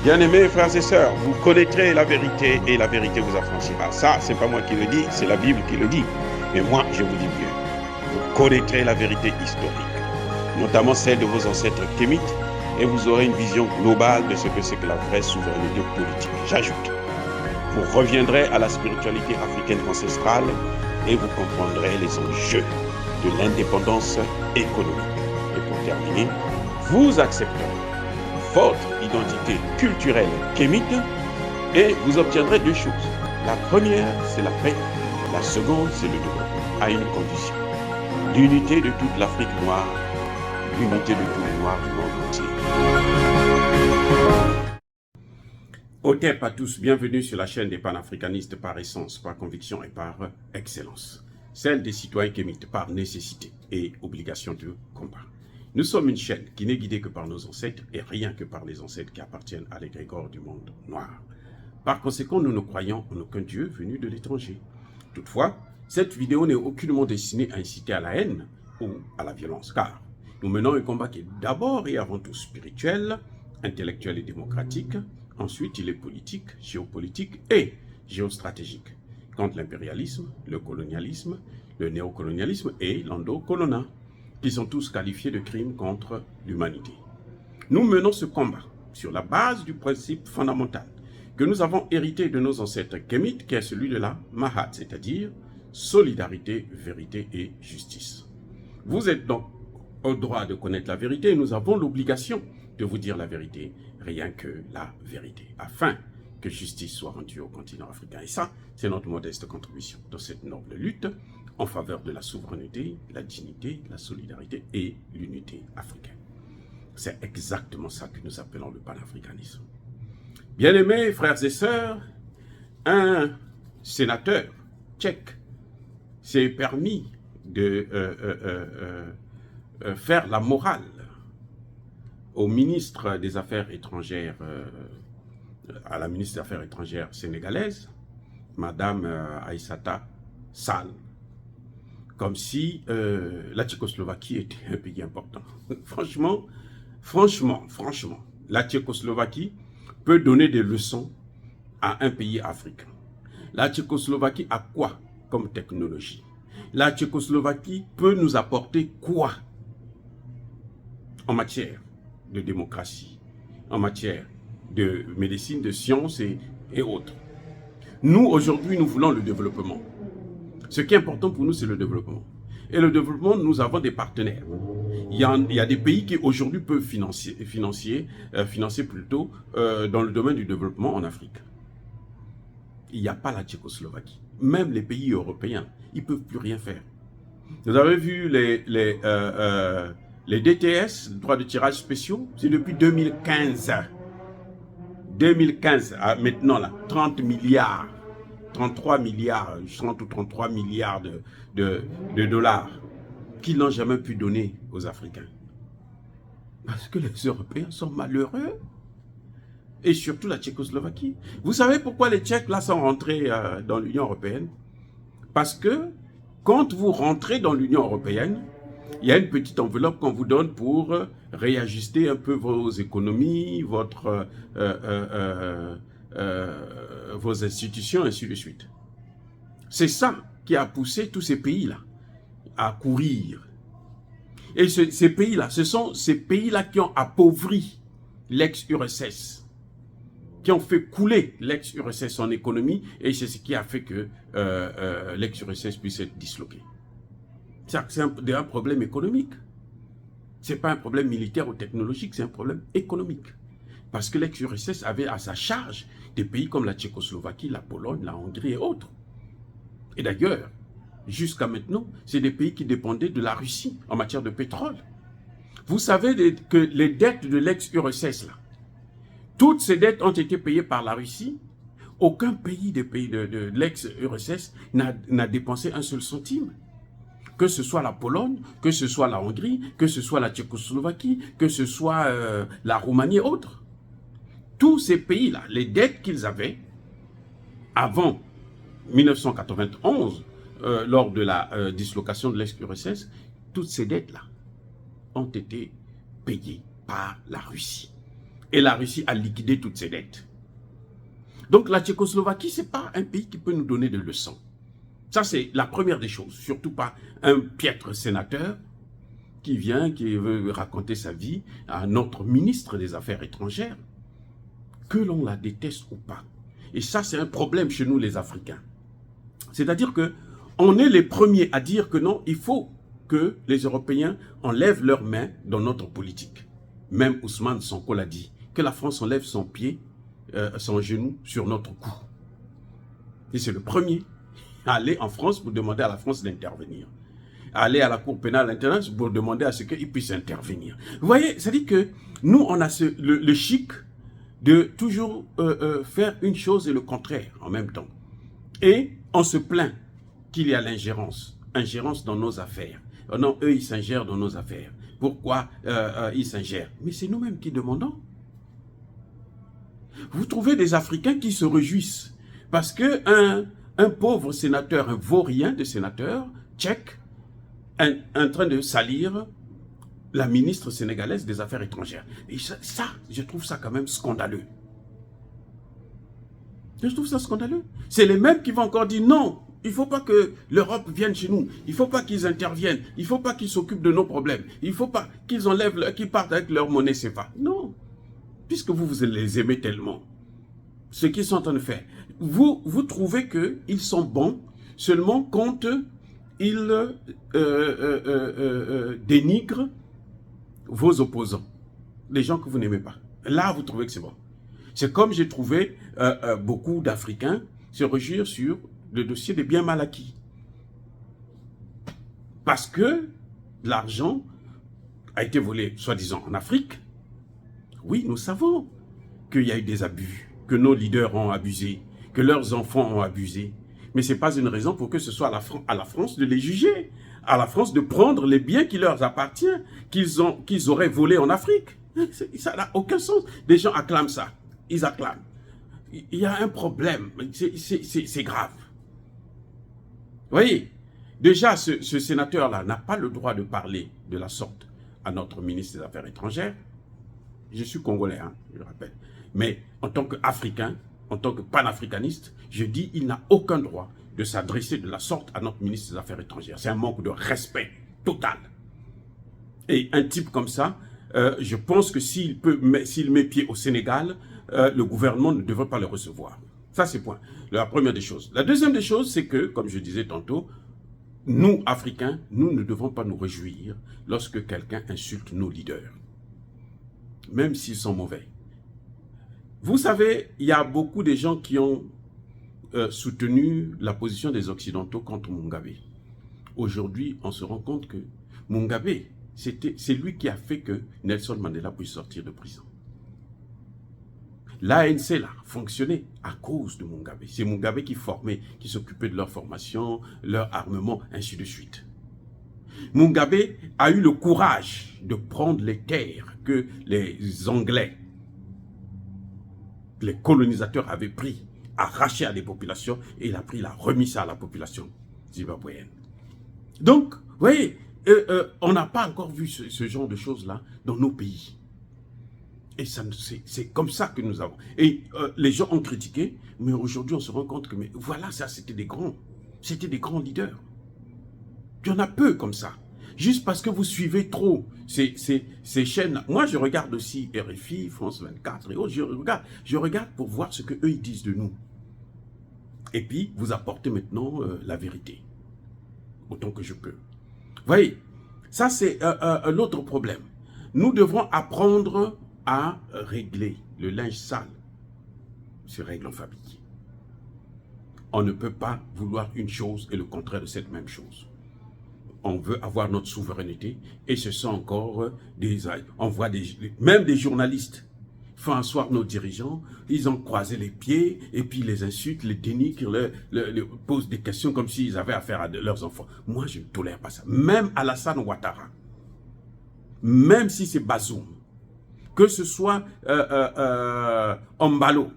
Bien-aimés frères et sœurs, vous connaîtrez la vérité et la vérité vous affranchira. Ça, c'est pas moi qui le dis, c'est la Bible qui le dit. Mais moi, je vous dis mieux. Vous connaîtrez la vérité historique, notamment celle de vos ancêtres kémites, et vous aurez une vision globale de ce que c'est que la vraie souveraineté politique. J'ajoute, vous reviendrez à la spiritualité africaine ancestrale et vous comprendrez les enjeux de l'indépendance économique. Et pour terminer, vous accepterez votre identité culturelle kémite et vous obtiendrez deux choses. La première, c'est la paix. La seconde, c'est le développement, à une condition. L'unité de toute l'Afrique noire, l'unité de tous les Noirs du monde entier. Otep à tous, bienvenue sur la chaîne des panafricanistes par essence, par conviction et par excellence. Celle des citoyens kémites par nécessité et obligation de combat. Nous sommes une chaîne qui n'est guidée que par nos ancêtres et rien que par les ancêtres qui appartiennent à l'égrégore du monde noir. Par conséquent, nous ne croyons en aucun Dieu venu de l'étranger. Toutefois, cette vidéo n'est aucunement destinée à inciter à la haine ou à la violence, car nous menons un combat qui est d'abord et avant tout spirituel, intellectuel et démocratique. Ensuite, il est politique, géopolitique et géostratégique, contre l'impérialisme, le colonialisme, le néocolonialisme et l'endocolonat, qui sont tous qualifiés de crimes contre l'humanité. Nous menons ce combat sur la base du principe fondamental que nous avons hérité de nos ancêtres kémites, qui est celui de la Mahat, c'est-à-dire solidarité, vérité et justice. Vous êtes donc au droit de connaître la vérité et nous avons l'obligation de vous dire la vérité, rien que la vérité, afin que justice soit rendue au continent africain. Et ça, c'est notre modeste contribution dans cette noble lutte en faveur de la souveraineté, la dignité, la solidarité et l'unité africaine. C'est exactement ça que nous appelons le panafricanisme. Bien-aimés frères et sœurs, un sénateur tchèque s'est permis de faire la morale au ministre des Affaires étrangères, à la ministre des Affaires étrangères sénégalaise, Madame Aïssata Sall, comme si la Tchécoslovaquie était un pays important. Franchement, la Tchécoslovaquie peut donner des leçons à un pays africain. La Tchécoslovaquie a quoi comme technologie? La Tchécoslovaquie peut nous apporter quoi en matière de démocratie, en matière de médecine, de sciences et autres. Nous, aujourd'hui, nous voulons le développement. Ce qui est important pour nous, c'est le développement. Et le développement, nous avons des partenaires. Il y a des pays qui aujourd'hui peuvent financer plutôt dans le domaine du développement en Afrique. Il n'y a pas la Tchécoslovaquie. Même les pays européens, ils ne peuvent plus rien faire. Vous avez vu les DTS, droits de tirage spéciaux, c'est depuis 2015. 2015 à maintenant, là, 30 milliards. 33 milliards, 30 ou 33 milliards de dollars qu'ils n'ont jamais pu donner aux Africains. Parce que les Européens sont malheureux. Et surtout la Tchécoslovaquie. Vous savez pourquoi les Tchèques là sont rentrés dans l'Union européenne? Parce que quand vous rentrez dans l'Union européenne, il y a une petite enveloppe qu'on vous donne pour réajuster un peu vos économies, vos institutions, ainsi de suite. C'est ça qui a poussé tous ces pays-là à courir. Et ces pays-là, ce sont ces pays-là qui ont appauvri l'ex-URSS, qui ont fait couler l'ex-URSS en économie, et c'est ce qui a fait que l'ex-URSS puisse être disloqué. C'est un problème économique. Ce n'est pas un problème militaire ou technologique, c'est un problème économique. Parce que l'ex-URSS avait à sa charge des pays comme la Tchécoslovaquie, la Pologne, la Hongrie et autres. Et d'ailleurs, jusqu'à maintenant, c'est des pays qui dépendaient de la Russie en matière de pétrole. Vous savez que les dettes de l'ex-URSS, là, toutes ces dettes ont été payées par la Russie. Aucun pays de l'ex-URSS n'a dépensé un seul centime. Que ce soit la Pologne, que ce soit la Hongrie, que ce soit la Tchécoslovaquie, que ce soit la Roumanie et autres. Tous ces pays-là, les dettes qu'ils avaient avant 1991, lors de la dislocation de l'ex-URSS, toutes ces dettes-là ont été payées par la Russie. Et la Russie a liquidé toutes ses dettes. Donc la Tchécoslovaquie, ce n'est pas un pays qui peut nous donner de leçons. Ça, c'est la première des choses. Surtout pas un piètre sénateur qui vient, qui veut raconter sa vie à notre ministre des Affaires étrangères, que l'on la déteste ou pas. Et ça, c'est un problème chez nous, les Africains. C'est-à-dire que on est les premiers à dire que non, il faut que les Européens enlèvent leurs mains dans notre politique. Même Ousmane Sonko l'a dit, que la France enlève son pied, son genou sur notre cou. Et c'est le premier à aller en France pour demander à la France d'intervenir. Aller à la Cour pénale internationale pour demander à ce qu'il puisse intervenir. Vous voyez, ça dit que nous, on a le chic de toujours faire une chose et le contraire en même temps. Et on se plaint qu'il y a l'ingérence dans nos affaires. Oh non, eux, ils s'ingèrent dans nos affaires. Pourquoi ils s'ingèrent? Mais c'est nous-mêmes qui demandons. Vous trouvez des Africains qui se réjouissent parce qu'un pauvre sénateur, un vaurien de sénateur tchèque, en train de salir la ministre sénégalaise des Affaires étrangères. Et ça, je trouve ça quand même scandaleux. Je trouve ça scandaleux. C'est les mêmes qui vont encore dire non, il ne faut pas que l'Europe vienne chez nous. Il ne faut pas qu'ils interviennent. Il ne faut pas qu'ils s'occupent de nos problèmes. Il ne faut pas qu'ils enlèvent, qu'ils partent avec leur monnaie CFA. Non. Puisque vous les aimez tellement. Ce qu'ils sont en train de faire. Vous trouvez qu'ils sont bons seulement quand ils dénigrent vos opposants. Les gens que vous n'aimez pas. Là, vous trouvez que c'est bon. C'est comme j'ai trouvé beaucoup d'Africains se réjouir sur le dossier des biens mal acquis. Parce que l'argent a été volé, soi-disant, en Afrique. Oui, nous savons qu'il y a eu des abus, que nos leaders ont abusé, que leurs enfants ont abusé. Mais ce n'est pas une raison pour que ce soit à la France de les juger, à la France de prendre les biens qui leur appartiennent, qu'ils auraient volés en Afrique. Ça n'a aucun sens. Les gens acclament ça. Ils acclament. Il y a un problème. C'est grave. Vous voyez, déjà, ce sénateur-là n'a pas le droit de parler de la sorte à notre ministre des Affaires étrangères. Je suis congolais, hein, je le rappelle. Mais en tant qu'Africain, en tant que panafricaniste, je dis qu'il n'a aucun droit de s'adresser de la sorte à notre ministre des Affaires étrangères. C'est un manque de respect total. Et un type comme ça, je pense que s'il met pied au Sénégal, le gouvernement ne devrait pas le recevoir. Ça, c'est point. La première des choses. La deuxième des choses, c'est que, comme je disais tantôt, nous, Africains, nous ne devons pas nous réjouir lorsque quelqu'un insulte nos leaders. Même s'ils sont mauvais. Vous savez, il y a beaucoup de gens qui ont soutenu la position des Occidentaux contre Mugabe. Aujourd'hui, on se rend compte que Mugabe, c'est lui qui a fait que Nelson Mandela puisse sortir de prison. L'ANC là fonctionnait à cause de Mugabe. C'est Mugabe qui formait, qui s'occupait de leur formation, leur armement, ainsi de suite. Mugabe a eu le courage de prendre les terres que les Anglais, les colonisateurs avaient pris, arraché à des populations, et il a pris, il a remis ça à la population zimbabwéenne. Donc, vous voyez, on n'a pas encore vu ce genre de choses-là dans nos pays. Et c'est comme ça que nous avons. Et les gens ont critiqué, mais aujourd'hui on se rend compte que, mais voilà, ça c'était des grands leaders. Il y en a peu comme ça. Juste parce que vous suivez trop ces chaînes. Moi, je regarde aussi RFI, France 24 et autres. Je regarde pour voir ce qu'eux ils disent de nous. Et puis, vous apportez maintenant la vérité. Autant que je peux. Vous voyez, ça c'est un autre problème. Nous devons apprendre à régler le linge sale. Se règle en famille. On ne peut pas vouloir une chose et le contraire de cette même chose. On veut avoir notre souveraineté et ce sont encore on voit même des journalistes font asseoir nos dirigeants, ils ont croisé les pieds et puis les insultent, les dénigrent, posent des questions comme s'ils avaient affaire à leurs enfants. Moi, je ne tolère pas ça. Même Alassane Ouattara, même si c'est Bazoum, que ce soit Ombalo,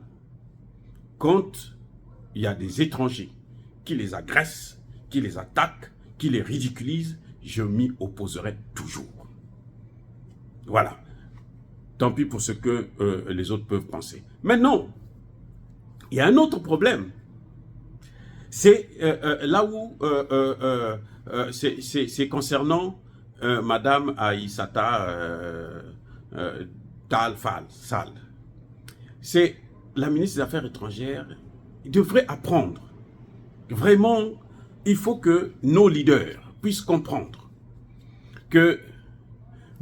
quand il y a des étrangers qui les agressent, qui les attaquent, qui les ridiculisent, je m'y opposerai toujours. Voilà. tant pis pour ce que les autres peuvent penser. Mais non, il y a un autre problème. C'est là où c'est concernant Madame Aïssata Tall Sall. C'est la ministre des Affaires étrangères devrait apprendre. Vraiment, il faut que nos leaders puissent comprendre que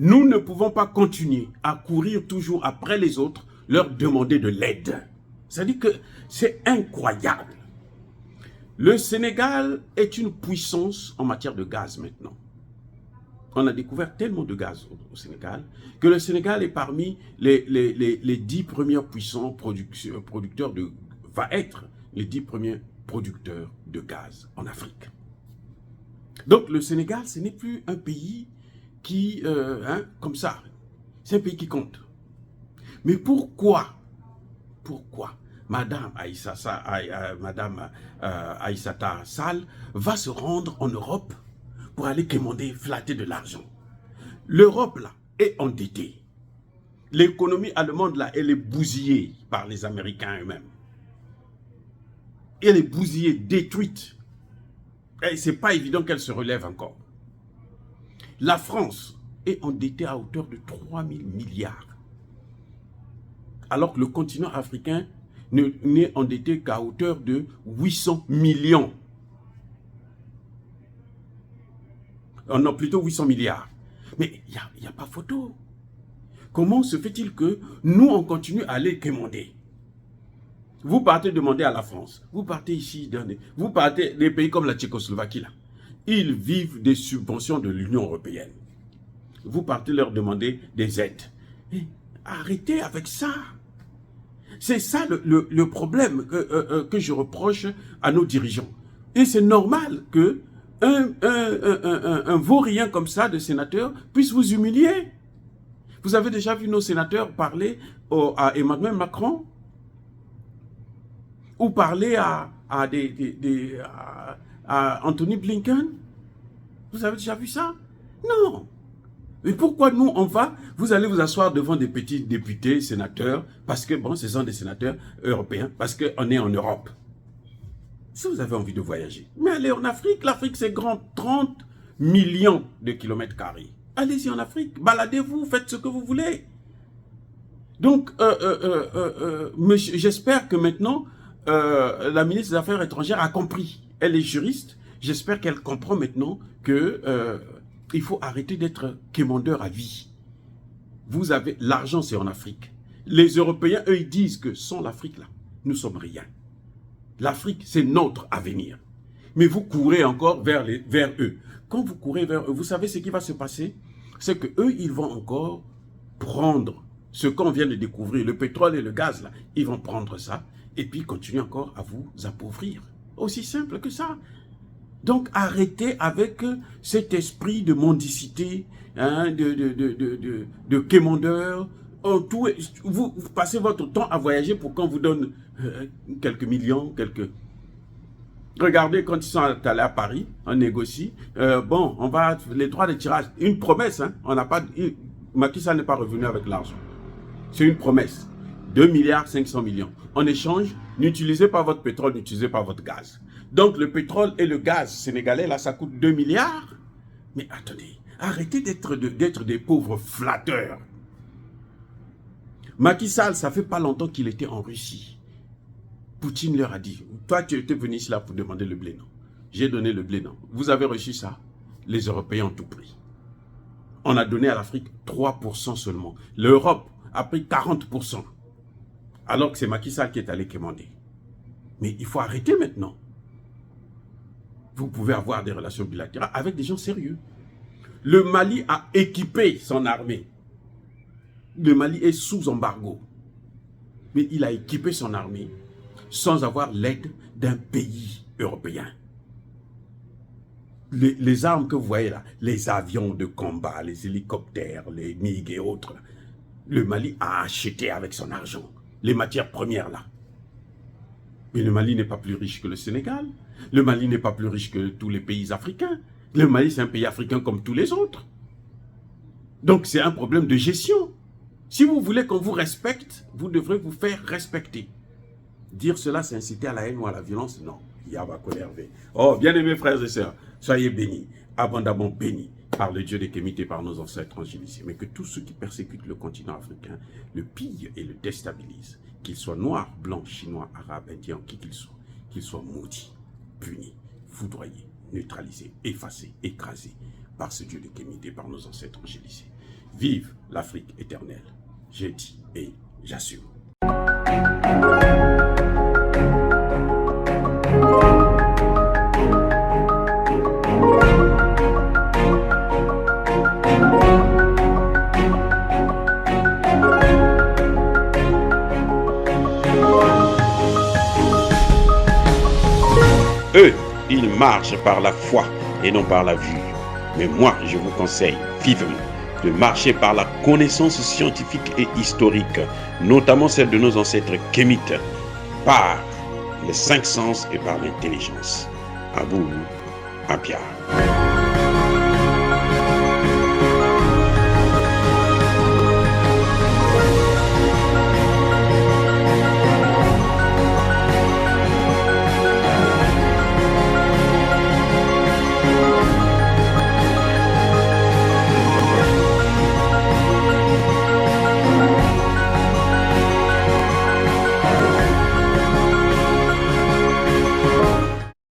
nous ne pouvons pas continuer à courir toujours après les autres, leur demander de l'aide. C'est-à-dire que c'est incroyable. Le Sénégal est une puissance en matière de gaz maintenant. On a découvert tellement de gaz au Sénégal que le Sénégal est parmi les 10 premiers puissants producteurs de... va être les 10 premiers producteurs de gaz en Afrique. Donc le Sénégal, ce n'est plus un pays qui, comme ça, c'est un pays qui compte. Mais pourquoi Madame Aïssata Sall va se rendre en Europe pour aller quémander, flatter de l'argent? L'Europe, là, est endettée. L'économie allemande, là, elle est bousillée par les Américains eux-mêmes. Elle est bousillée, détruite. Et c'est pas évident qu'elle se relève encore. La France est endettée à hauteur de 3 000 milliards. Alors que le continent africain n'est endetté qu'à hauteur de 800 millions. Non, plutôt 800 milliards. Mais il n'y a pas photo. Comment se fait-il que nous, on continue à aller quémander? Vous partez demander à la France, vous partez ici, vous partez des pays comme la Tchécoslovaquie, là. Ils vivent des subventions de l'Union européenne. Vous partez leur demander des aides. Et arrêtez avec ça. C'est ça le problème que je reproche à nos dirigeants. Et c'est normal que un vaurien comme ça de sénateur puisse vous humilier. Vous avez déjà vu nos sénateurs parler à Emmanuel Macron ou parler à Anthony Blinken? Vous avez déjà vu ça? Non. Mais pourquoi nous, vous allez vous asseoir devant des petits députés, sénateurs, parce que, bon, ce sont des sénateurs européens, parce qu'on est en Europe. Si vous avez envie de voyager, mais allez en Afrique. L'Afrique, c'est grand, 30 millions de kilomètres carrés. Allez-y en Afrique, baladez-vous, faites ce que vous voulez. Donc, j'espère que maintenant, la ministre des Affaires étrangères a compris. Elle est juriste. J'espère qu'elle comprend maintenant que il faut arrêter d'être quémandeur à vie. Vous avez l'argent, c'est en Afrique. Les Européens, eux, ils disent que sans l'Afrique, là, nous sommes rien. L'Afrique, c'est notre avenir. Mais vous courez encore vers eux. Quand vous courez vers eux, vous savez ce qui va se passer? C'est que eux, ils vont encore prendre ce qu'on vient de découvrir, le pétrole et le gaz, là. Ils vont prendre ça et puis continuer encore à vous appauvrir. Aussi simple que ça. Donc, arrêtez avec cet esprit de mendicité, hein, de quémandeur. Vous passez votre temps à voyager pour qu'on vous donne quelques millions, Regardez, quand ils sont allés à Paris, on négocie. Bon, on va les droits de tirage. Une promesse, hein. On n'a pas. Macky Sall n'est pas revenu avec l'argent. C'est une promesse. 2 milliards 500 millions. En échange, n'utilisez pas votre pétrole, n'utilisez pas votre gaz. Donc, le pétrole et le gaz sénégalais, là, ça coûte 2 milliards. Mais attendez, arrêtez d'être des pauvres flatteurs. Macky Sall, ça fait pas longtemps qu'il était en Russie. Poutine leur a dit, toi, tu étais venu ici là pour demander le blé, non? J'ai donné le blé, non? Vous avez reçu ça? Les Européens ont tout pris. On a donné à l'Afrique 3% seulement. L'Europe a pris 40%. Alors que c'est Macky Sall qui est allé quémander. Mais il faut arrêter maintenant. Vous pouvez avoir des relations bilatérales avec des gens sérieux. Le Mali a équipé son armée. Le Mali est sous embargo. Mais il a équipé son armée sans avoir l'aide d'un pays européen. Les armes que vous voyez là, les avions de combat, les hélicoptères, les MiG et autres, le Mali a acheté avec son argent les matières premières là. Mais le Mali n'est pas plus riche que le Sénégal. Le Mali n'est pas plus riche que tous les pays africains. Le Mali, c'est un pays africain comme tous les autres. Donc, c'est un problème de gestion. Si vous voulez qu'on vous respecte, vous devrez vous faire respecter. Dire cela, c'est inciter à la haine ou à la violence? Non. Oh, bien-aimés frères et sœurs, soyez bénis, abondamment bénis par le Dieu des Kémites et par nos ancêtres angélicés. Mais que tous ceux qui persécutent le continent africain le pillent et le déstabilisent, qu'ils soient noirs, blancs, chinois, arabes, indiens, qui qu'ils soient maudits, punis, foudroyés, neutralisés, effacés, écrasés par ce Dieu des Kémites et par nos ancêtres angélicés. Vive l'Afrique éternelle. J'ai dit et j'assume. Eux, ils marchent par la foi et non par la vue. Mais moi, je vous conseille vivement de marcher par la connaissance scientifique et historique, notamment celle de nos ancêtres kémites, par les 5 sens et par l'intelligence. À vous, à Pierre.